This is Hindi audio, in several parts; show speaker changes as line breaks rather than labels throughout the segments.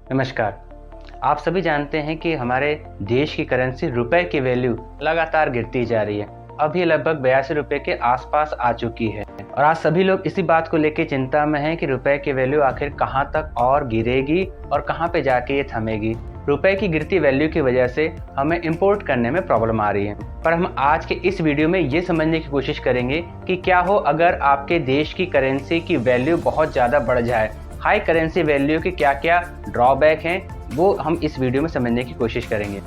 नमस्कार। आप सभी जानते हैं कि हमारे देश की करेंसी रुपए की वैल्यू लगातार गिरती जा रही है। अब ये लगभग 82 रुपए के आसपास आ चुकी है और आज सभी लोग इसी बात को लेकर चिंता में हैं कि रुपए की वैल्यू आखिर कहां तक और गिरेगी और कहां पे जाके ये थमेगी। रुपए की गिरती वैल्यू की वजह से हमें इंपोर्ट करने में प्रॉब्लम आ रही है। पर हम आज के इस वीडियो में ये समझने की कोशिश करेंगे कि क्या हो अगर आपके देश की करेंसी की वैल्यू बहुत ज़्यादा बढ़ जाए। हाई करेंसी वैल्यू के क्या क्या ड्रॉबैक हैं वो हम इस वीडियो में समझने की कोशिश करेंगे।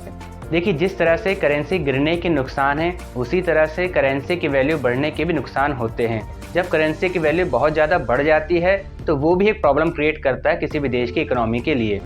देखिए, जिस तरह से करेंसी गिरने के नुकसान हैं उसी तरह से करेंसी की वैल्यू बढ़ने के भी नुकसान होते हैं। जब करेंसी की वैल्यू बहुत ज़्यादा बढ़ जाती है तो वो भी एक प्रॉब्लम क्रिएट करता है किसी भी देश की इकोनॉमी के लिए।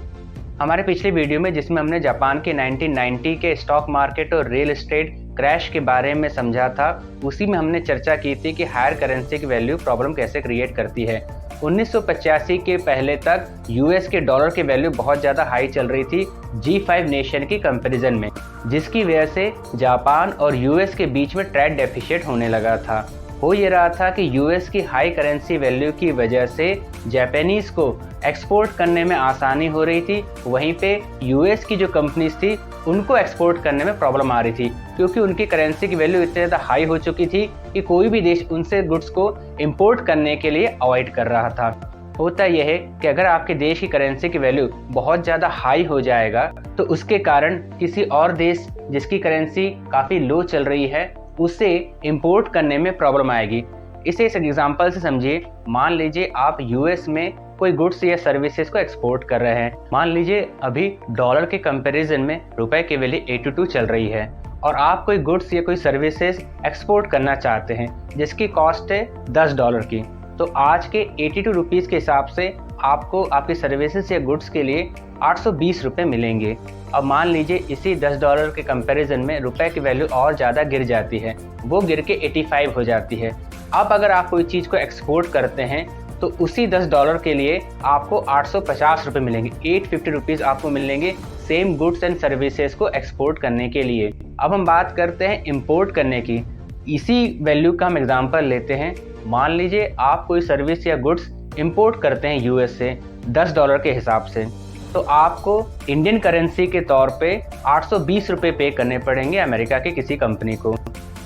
हमारे पिछले वीडियो में जिसमें हमने जापान के 1990 के स्टॉक मार्केट और रियल एस्टेट क्रैश के बारे में समझा था, उसी में हमने चर्चा की थी कि हायर करेंसी की वैल्यू प्रॉब्लम कैसे क्रिएट करती है। 1985 के पहले तक यूएस के डॉलर की वैल्यू बहुत ज़्यादा हाई चल रही थी G5 नेशन की कंपैरिजन में, जिसकी वजह से जापान और यूएस के बीच में ट्रेड डेफिसिट होने लगा था। हो ये रहा था कि यूएस की हाई करेंसी वैल्यू की वजह से जापानीज़ को एक्सपोर्ट करने में आसानी हो रही थी, वहीं पे यूएस की जो कंपनीज थी उनको एक्सपोर्ट करने में प्रॉब्लम आ रही थी, क्योंकि उनकी करेंसी की वैल्यू इतनी ज़्यादा हाई हो चुकी थी कि कोई भी देश उनसे गुड्स को इंपोर्ट करने के लिए अवॉइड कर रहा था। होता यह है कि अगर आपके देश की करेंसी की वैल्यू बहुत ज़्यादा हाई हो जाएगा तो उसके कारण किसी और देश जिसकी करेंसी काफ़ी लो चल रही है उसे इंपोर्ट करने में प्रॉब्लम आएगी। इसे इस एग्जांपल से समझिए। मान लीजिए आप यूएस में कोई गुड्स या सर्विसेज को एक्सपोर्ट कर रहे हैं। मान लीजिए अभी डॉलर के कंपैरिजन में रुपए की वैल्यू 82 चल रही है और आप कोई गुड्स या कोई सर्विसेज एक्सपोर्ट करना चाहते हैं जिसकी कॉस्ट है $10 की, तो आज के 82 रुपीज़ के हिसाब से आपको आपकी सर्विसेज या गुड्स के लिए 820 रुपये मिलेंगे। अब मान लीजिए इसी $10 के कंपैरिजन में रुपए की वैल्यू और ज़्यादा गिर जाती है, वो गिर के 85 हो जाती है। अब अगर आप कोई चीज़ को एक्सपोर्ट करते हैं तो उसी $10 के लिए आपको 850 रुपये मिलेंगे, 850 रुपीज़ आपको मिलेंगे सेम गुड्स एंड सर्विसेज को एक्सपोर्ट करने के लिए। अब हम बात करते हैं इंपोर्ट करने की। इसी वैल्यू का हम एग्जांपल लेते हैं। मान लीजिए आप कोई सर्विस या गुड्स इंपोर्ट करते हैं यूएस से $10 के हिसाब से, तो आपको इंडियन करेंसी के तौर पे 820 रुपये पे करने पड़ेंगे अमेरिका की किसी कंपनी को।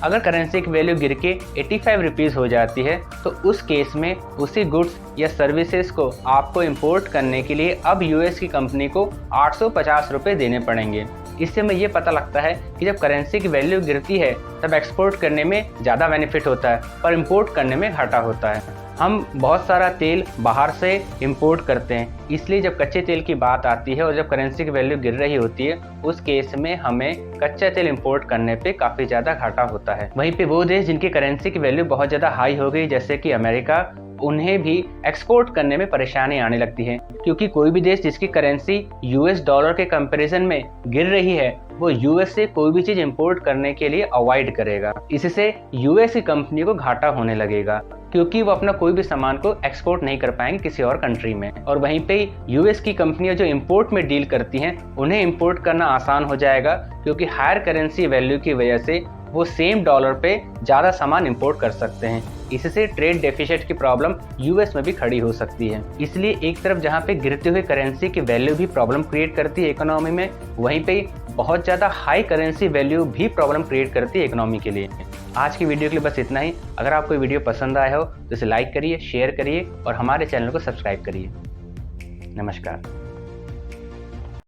अगर करेंसी की वैल्यू गिर के 85 रुपीज़ हो जाती है तो उस केस में उसी गुड्स या सर्विसेज को आपको इंपोर्ट करने के लिए अब यूएस की कंपनी को 850 रुपये देने पड़ेंगे। इससे हमें ये पता लगता है कि जब करेंसी की वैल्यू गिरती है तब एक्सपोर्ट करने में ज़्यादा बेनिफिट होता है पर इंपोर्ट करने में घाटा होता है। हम बहुत सारा तेल बाहर से इंपोर्ट करते हैं, इसलिए जब कच्चे तेल की बात आती है और जब करेंसी की वैल्यू गिर रही होती है उस केस में हमें कच्चा तेल इंपोर्ट करने पे काफ़ी ज़्यादा घाटा होता है। वहीं पे वो देश जिनकी करेंसी की वैल्यू बहुत ज़्यादा हाई हो गई जैसे कि अमेरिका, उन्हें भी एक्सपोर्ट करने में परेशानी आने लगती है, क्योंकि कोई भी देश जिसकी करेंसी यूएस डॉलर के कंपैरिजन में गिर रही है वो यूएस से कोई भी चीज़ इंपोर्ट करने के लिए अवॉइड करेगा। इससे यूएस की कंपनी को घाटा होने लगेगा क्योंकि वो अपना कोई भी सामान को एक्सपोर्ट नहीं कर पाएंगे किसी और कंट्री में। और वहीं पे यूएस की कंपनियां जो इंपोर्ट में डील करती हैं उन्हें इंपोर्ट करना आसान हो जाएगा, क्योंकि हायर करेंसी वैल्यू की वजह से वो सेम डॉलर पे ज़्यादा सामान इंपोर्ट कर सकते हैं। इससे ट्रेड डेफिसिट की प्रॉब्लम यूएस में भी खड़ी हो सकती है। इसलिए एक तरफ जहाँ पे गिरते हुए करेंसी की वैल्यू भी प्रॉब्लम क्रिएट करती है इकोनॉमी में, वहीं पे बहुत ज़्यादा हाई करेंसी वैल्यू भी प्रॉब्लम क्रिएट करती है इकोनॉमी के लिए। आज की वीडियो के लिए बस इतना ही। अगर आपको वीडियो पसंद आया हो तो इसे लाइक करिए, शेयर करिए और हमारे चैनल को सब्सक्राइब करिए। नमस्कार।